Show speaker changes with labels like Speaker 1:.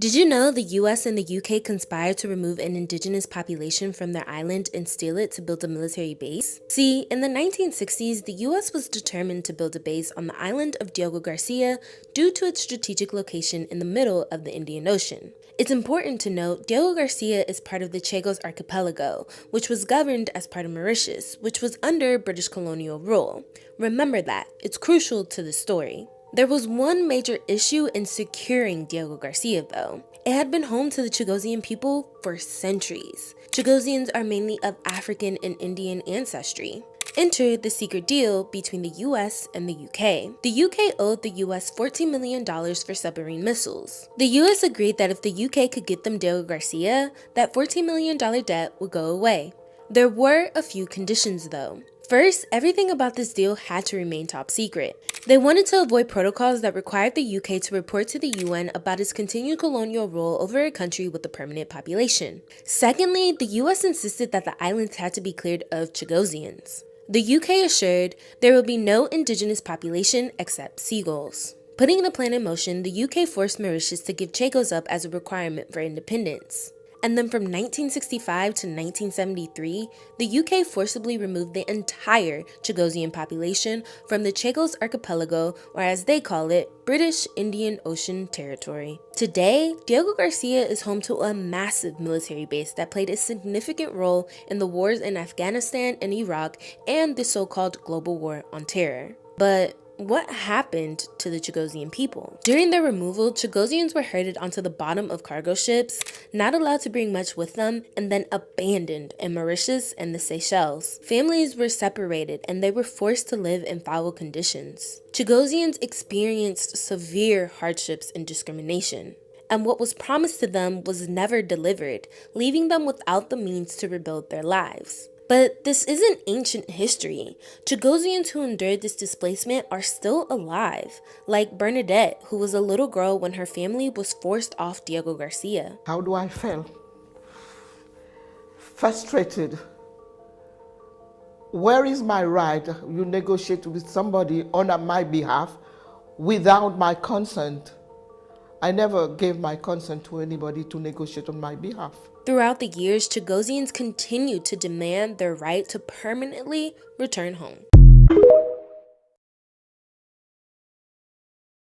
Speaker 1: Did you know the US and the UK conspired to remove an indigenous population from their island and steal it to build a military base? See, in the 1960s, the US was determined to build a base on the island of Diego Garcia due to its strategic location in the middle of the Indian Ocean. It's important to note Diego Garcia is part of the Chagos archipelago, which was governed as part of Mauritius, which was under British colonial rule. Remember that, it's crucial to the story. There was one major issue in securing Diego Garcia, though. It had been home to the Chagosian people for centuries. Chagosians are mainly of African and Indian ancestry. Enter the secret deal between the US and the UK. The UK owed the US $14 million for submarine missiles. The US agreed that if the UK could get them Diego Garcia, that $14 million debt would go away. There were a few conditions, though. First, everything about this deal had to remain top secret. They wanted to avoid protocols that required the UK to report to the UN about its continued colonial rule over a country with a permanent population. Secondly, the US insisted that the islands had to be cleared of Chagosians. The UK assured there would be no indigenous population except seagulls. Putting the plan in motion, the UK forced Mauritius to give Chagos up as a requirement for independence. And then from 1965 to 1973, the UK forcibly removed the entire Chagosian population from the Chagos archipelago, or as they call it, British Indian Ocean Territory. Today, Diego Garcia is home to a massive military base that played a significant role in the wars in Afghanistan and Iraq and the so-called global war on terror. But what happened to the Chagosian people? During their removal, Chagosians were herded onto the bottom of cargo ships, not allowed to bring much with them, and then abandoned in Mauritius and the Seychelles. Families were separated and they were forced to live in foul conditions. Chagosians experienced severe hardships and discrimination, and what was promised to them was never delivered, leaving them without the means to rebuild their lives. But this isn't ancient history. Chagosians who endured this displacement are still alive, like Bernadette, who was a little girl when her family was forced off Diego Garcia.
Speaker 2: How do I feel? Frustrated. Where is my right? You negotiate with somebody on my behalf without my consent. I never gave my consent to anybody to negotiate on my behalf.
Speaker 1: Throughout the years, Chagosians continued to demand their right to permanently return home.